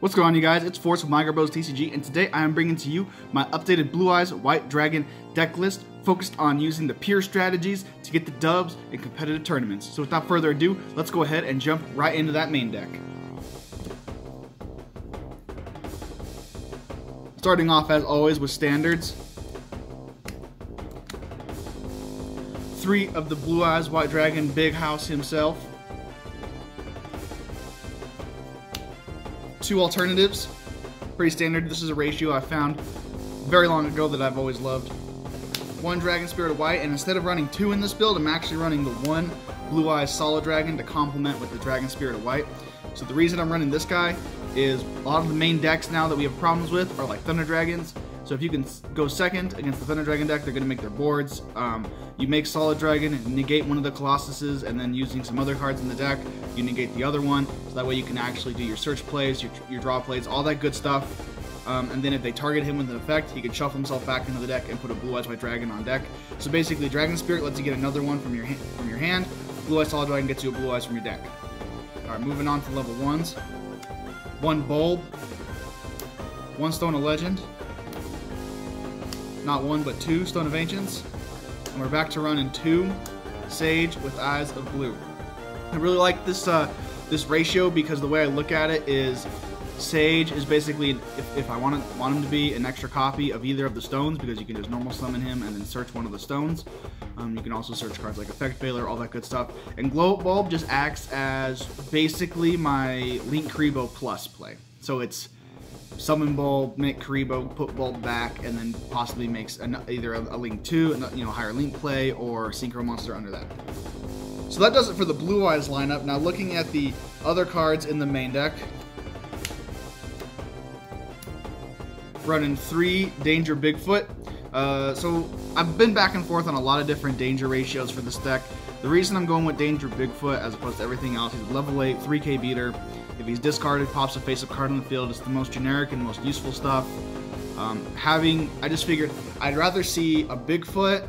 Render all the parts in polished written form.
What's going on, you guys? It's Force with MyGuardBros TCG, and today I am bringing to you my updated Blue Eyes White Dragon deck list focused on using the pure strategies to get the dubs in competitive tournaments. So without further ado, let's go ahead and jump right into that main deck. Starting off as always with standards. 3 of the Blue Eyes White Dragon Big House himself. 2 alternatives, pretty standard. This is a ratio I found very long ago that I've always loved. 1 Dragon Spirit of White, and instead of running 2 in this build, I'm actually running the 1 Blue Eyes Solid Dragon to complement with the Dragon Spirit of White. So the reason I'm running this guy is a lot of the main decks now that we have problems with are like Thunder Dragons. So if you can go second against the Thunder Dragon deck, they're going to make their boards. You make Solid Dragon and negate one of the Colossuses, and then using some other cards in the deck, you negate the other one. So that way you can actually do your search plays, your draw plays, all that good stuff. And then if they target him with an effect, he can shuffle himself back into the deck and put a Blue Eyes White Dragon on deck. So basically, Dragon Spirit lets you get another one from your hand. Blue Eyes Solid Dragon gets you a Blue Eyes from your deck. Alright, moving on to level 1s. 1 Bulb, 1 Stone of Legend. Not 1, but 2 Stone of Ancients. And we're back to running 2 Sage with Eyes of Blue. I really like this this ratio because the way I look at it is Sage is basically, if I want him to be an extra copy of either of the stones, because you can just normal summon him and then search one of the stones. You can also search cards like Effect Veiler, all that good stuff. And Glow Up Bulb just acts as basically my Link Kuriboh plus play. So it's summon Bulb, make Kuriboh, put Bulb back, and then possibly makes either a Link 2, higher Link play, or Synchro Monster under that. So that does it for the Blue Eyes lineup. Now looking at the other cards in the main deck. Running 3 Danger Bigfoot. So I've been back and forth on a lot of different danger ratios for this deck. The reason I'm going with Danger Bigfoot as opposed to everything else, he's level 8, 3k beater. If he's discarded, pops a face-up card on the field. It's the most generic and most useful stuff. I just figured I'd rather see a Bigfoot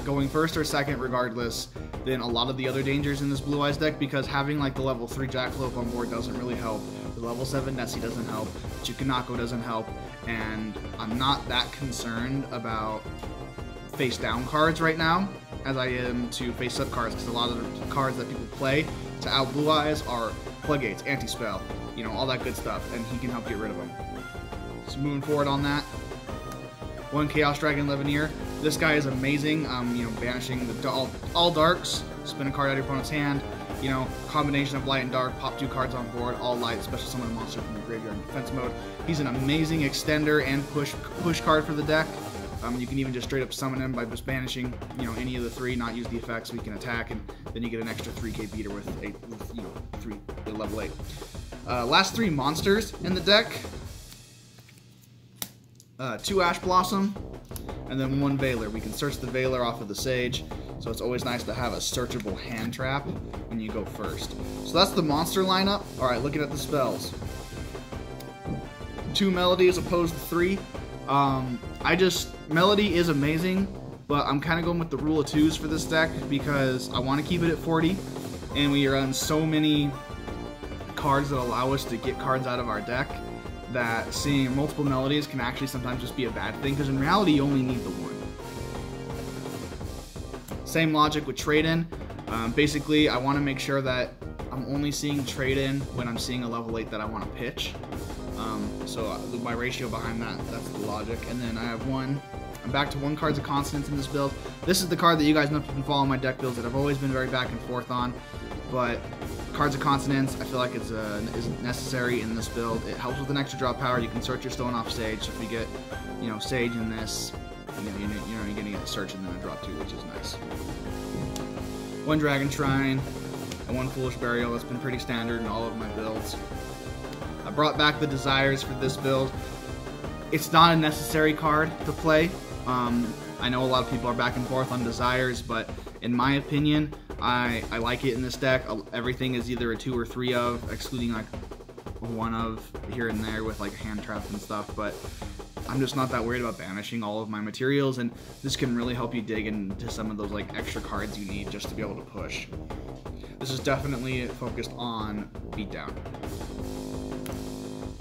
going first or second regardless than a lot of the other dangers in this Blue Eyes deck, because having like the level 3 Jackalope on board doesn't really help. The level 7 Nessie doesn't help. Chukunako doesn't help. And I'm not that concerned about face-down cards right now as I am to face-up cards, because a lot of the cards that people play to out Blue Eyes are Floodgates, Anti-Spell, all that good stuff, and he can help get rid of them. So moving forward on that, 1 Chaos Dragon Levineer. This guy is amazing, banishing all darks, spin a card out of your opponent's hand, combination of light and dark, pop 2 cards on board, all light, special summon a monster from your graveyard in defense mode. He's an amazing extender and push card for the deck. You can even just straight up summon him by just banishing, any of the 3, not use the effects, so he can attack, and then you get an extra 3k beater with level 8. Last 3 monsters in the deck. 2 Ash Blossom, and then 1 Veiler. We can search the Veiler off of the Sage, so it's always nice to have a searchable hand trap when you go first. So that's the monster lineup. Alright, looking at the spells. 2 Melody as opposed to 3. Melody is amazing, but I'm kind of going with the rule of 2s for this deck because I want to keep it at 40, and we run so many cards that allow us to get cards out of our deck that seeing multiple melodies can actually sometimes just be a bad thing, because in reality you only need the 1. Same logic with Trade-In. Basically, I want to make sure that I'm only seeing Trade-In when I'm seeing a level 8 that I want to pitch. So my ratio behind that's the logic. And then I have I'm back to 1 Cards of Consonance in this build. This is the card that you guys know if you can follow my deck builds that I've always been very back and forth on. But Cards of Consonance, I feel like isn't necessary in this build. It helps with an extra draw power. You can search your stone off Sage. So if you get, Sage in this, you're gonna get a search and then a draw 2, which is nice. 1 Dragon Shrine and 1 Foolish Burial. That's been pretty standard in all of my builds. I brought back the Desires for this build. It's not a necessary card to play. I know a lot of people are back and forth on Desires, but in my opinion, I like it in this deck. Everything is either a 2 or 3 of, excluding like 1 of here and there with like hand traps and stuff, but I'm just not that worried about banishing all of my materials, and this can really help you dig into some of those like extra cards you need just to be able to push. This is definitely focused on beatdown.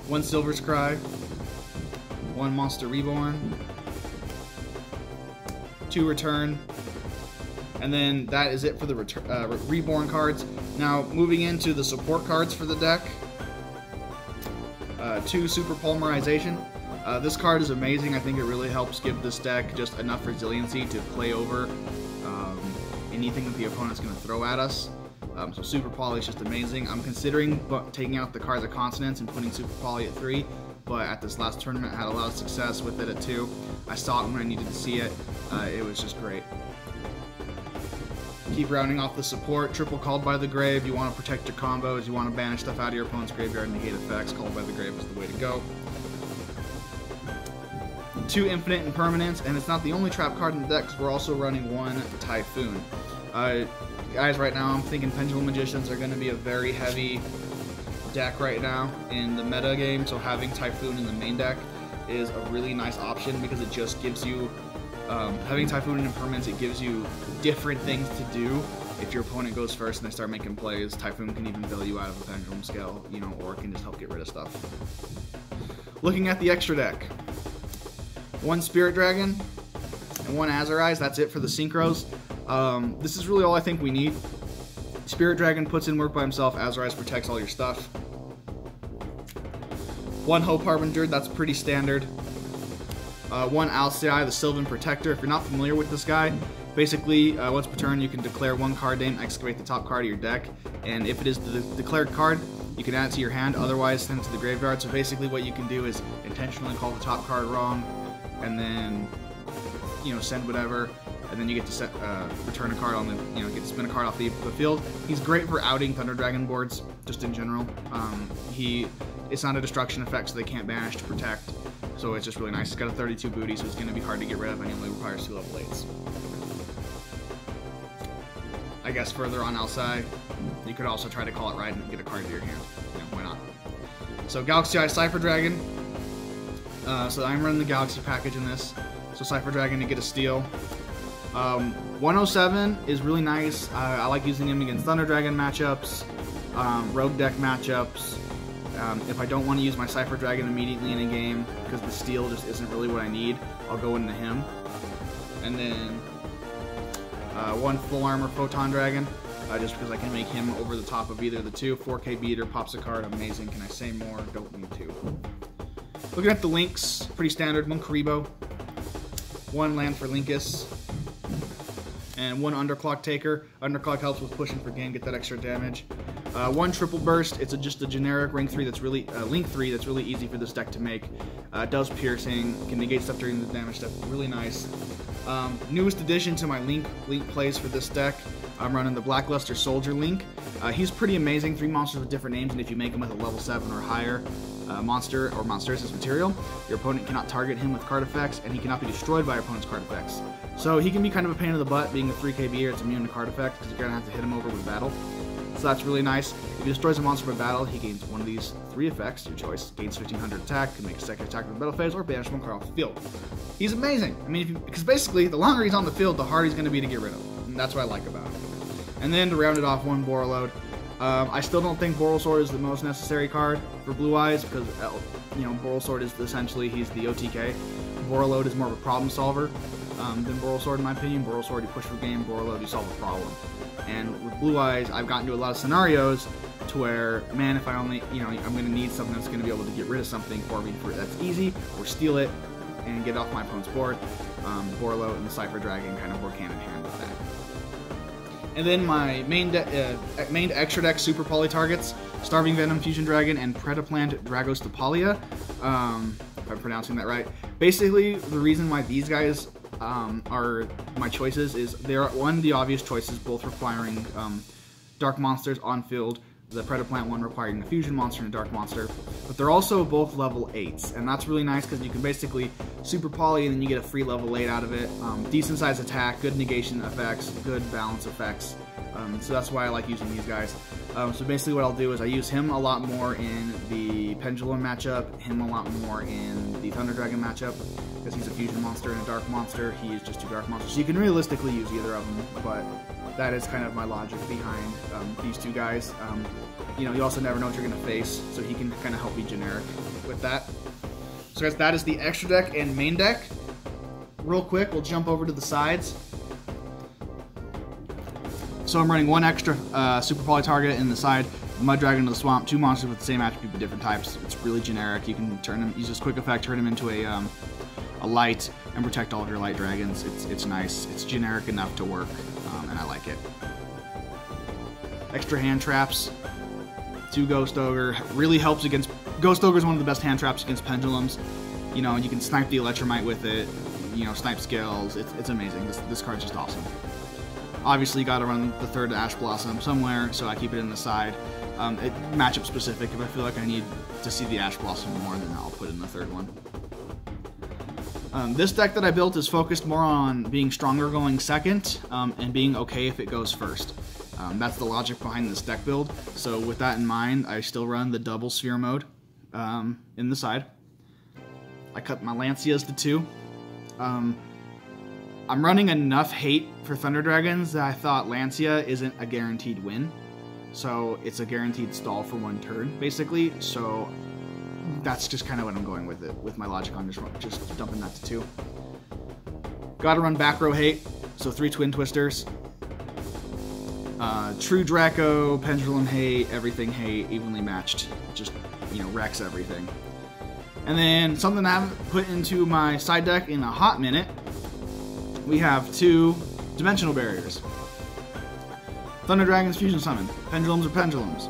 1 Silver's Cry, 1 Monster Reborn, 2 Return, and then that is it for the Reborn cards. Now, moving into the support cards for the deck, 2 Super Polymerization. This card is amazing. I think it really helps give this deck just enough resiliency to play over anything that the opponent's going to throw at us. So Super Poly is just amazing. I'm considering taking out the cards of Consonance and putting Super Poly at 3, but at this last tournament I had a lot of success with it at 2. I saw it when I needed to see it. It was just great. Keep rounding off the support. Triple Called by the Grave. You want to protect your combos. You want to banish stuff out of your opponent's graveyard and negate effects. Called by the Grave is the way to go. 2 Infinite Impermanence, and it's not the only trap card in the deck because we're also running 1 Typhoon. Guys, right now I'm thinking Pendulum Magicians are going to be a very heavy deck right now in the meta game, so having Typhoon in the main deck is a really nice option because it just gives you, having Typhoon and Impermanence, it gives you different things to do. If your opponent goes first and they start making plays, Typhoon can even bail you out of a Pendulum Scale, you know, or it can just help get rid of stuff. Looking at the extra deck, 1 Spirit Dragon and 1 Azorize. That's it for the synchros. This is really all I think we need. Spirit Dragon puts in work by himself. Azorize protects all your stuff. 1 Hope Harbinger. That's pretty standard. 1 Alcei, the Sylvan Protector. If you're not familiar with this guy, basically once per turn you can declare 1 card name, excavate the top card of your deck, and if it is the declared card, you can add it to your hand. Otherwise, send it to the graveyard. So basically, what you can do is intentionally call the top card wrong, and then, you know, send whatever, and then you get to return a card on the, you know, get to spin a card off the field. He's great for outing Thunder Dragon boards, just in general. It's not a destruction effect, so they can't banish to protect, so it's just really nice. He's got a 32 booty, so it's going to be hard to get rid of, and he only requires 2 level 8s. I guess further on Alcei, you could also try to call it right and get a card to your hand. You know, why not? So Galaxy Eye Cypher Dragon. So I'm running the Galaxy package in this. So Cypher Dragon to get a steal. 107 is really nice. I like using him against Thunder Dragon matchups, Rogue deck matchups. If I don't want to use my Cypher Dragon immediately in a game because the steal just isn't really what I need, I'll go into him. And then 1 Full Armor Photon Dragon, just because I can make him over the top of either of the 2. 4K Beater, pops a card, amazing. Can I say more? Don't need to. Looking at the links, pretty standard. 1 Karibo, 1 Land for Linkus, and 1 Underclock Taker. Underclock helps with pushing for game, get that extra damage. 1 Triple Burst. It's just a generic Link 3 that's really easy for this deck to make. Does piercing, can negate stuff during the damage step. Really nice. Newest addition to my Link plays for this deck. I'm running the Blackluster Soldier Link. He's pretty amazing. 3 monsters with different names, and if you make him with a level 7 or higher monster or monsters as material, your opponent cannot target him with card effects, and he cannot be destroyed by your opponent's card effects. So he can be kind of a pain in the butt, being a 3K beater. It's immune to card effects because you're going to have to hit him over with battle. So that's really nice. If he destroys a monster by battle, he gains one of these 3 effects, your choice. Gains 1500 attack, can make a second attack in the battle phase, or banish 1 card off the field. He's amazing. I mean, because basically, the longer he's on the field, the harder he's going to be to get rid of him. And that's what I like about him. And then to round it off, 1 Borreload. I still don't think Borrelsword is the most necessary card for Blue Eyes because, you know, Borrelsword is essentially, he's the OTK. Borreload is more of a problem solver than Borrelsword in my opinion. Borrelsword, you push for game. Borreload, you solve a problem. And with Blue Eyes, I've gotten to a lot of scenarios to where, man, if I only, you know, I'm going to need something that's going to be able to get rid of something for me that's easy, or steal it and get it off my opponent's board. Borreload and the Cypher Dragon kind of work hand in hand with that. And then my main extra deck Super Poly targets, Starving Venom Fusion Dragon and Predaplant Dragostopalia, if I'm pronouncing that right. Basically, the reason why these guys are my choices is they're the obvious choices, both requiring dark monsters on field. The Predaplant one requiring a fusion monster and a dark monster, but they're also both level 8s, and that's really nice because you can basically Super Poly and then you get a free level 8 out of it. Decent size attack, good negation effects, good balance effects, so that's why I like using these guys. So basically what I'll do is I use him a lot more in the Pendulum matchup, him a lot more in the Thunder Dragon matchup, because he's a fusion monster and a dark monster. He is just 2 dark monsters, so you can realistically use either of them, but that is kind of my logic behind these two guys. You know, you also never know what you're going to face, so he can kind of help be generic with that. So guys, that is the extra deck and main deck. Real quick, we'll jump over to the sides. So I'm running one extra Super Poly Target in the side, Mud Dragon to the Swamp, 2 monsters with the same attribute but different types. It's really generic. You can turn them, use this quick effect, turn them into a light, and protect all of your light dragons. It's nice. It's generic enough to work, and I like it. Extra hand traps. 2 Ghost Ogre. Really helps against... Ghost Ogre is one of the best hand traps against pendulums. You know, you can snipe the Electromite with it. You know, snipe skills. It's amazing. This card's just awesome. Obviously, you got to run the 3rd Ash Blossom somewhere, so I keep it in the side. It matchup specific. If I feel like I need to see the Ash Blossom more, then I'll put in the 3rd one. This deck that I built is focused more on being stronger going second, and being okay if it goes first. That's the logic behind this deck build. So with that in mind, I still run the double sphere mode in the side. I cut my Lancias to 2. I'm running enough hate for Thunder Dragons that I thought Lancia isn't a guaranteed win. So it's a guaranteed stall for 1 turn, basically. So that's just kind of what I'm going with it, with my logic on just dumping that to 2. Gotta run back row hate, so 3 Twin Twisters. True Draco, Pendulum hate, everything hate, evenly matched. Just, you know, wrecks everything. And then something I haven't put into my side deck in a hot minute. We have 2 Dimensional Barriers. Thunder Dragons Fusion Summon. Pendulums are pendulums.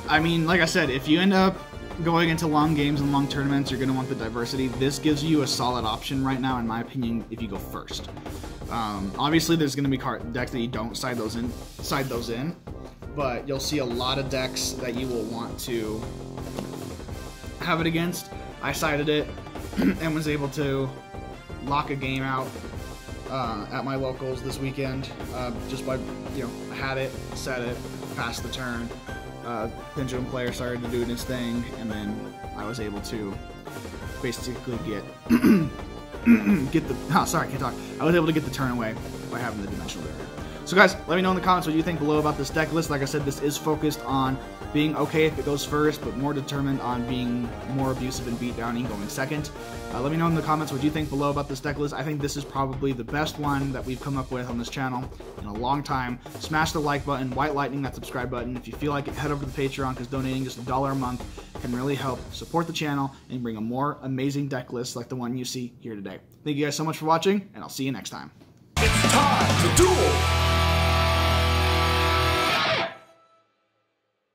I mean, like I said, if you end up going into long games and long tournaments, you're going to want the diversity. This gives you a solid option right now, in my opinion, if you go first. Obviously, there's going to be decks that you don't side those in, but you'll see a lot of decks that you will want to have it against. I sided it and was able to lock a game out at my locals this weekend, just by, you know, I had it, set it, passed the turn. Pendulum player started to do his thing, and then I was able to basically get I was able to get the turn away by having the Dimensional Barrier. So guys, let me know in the comments what you think below about this deck list. Like I said, this is focused on being okay if it goes first, but more determined on being more abusive and beatdowning going second. Let me know in the comments what you think below about this deck list. I think this is probably the best one that we've come up with on this channel in a long time. Smash the like button, white lightning that subscribe button. If you feel like it, head over to the Patreon, because donating just $1 a month can really help support the channel and bring a more amazing deck list like the one you see here today. Thank you guys so much for watching, and I'll see you next time. It's time to duel!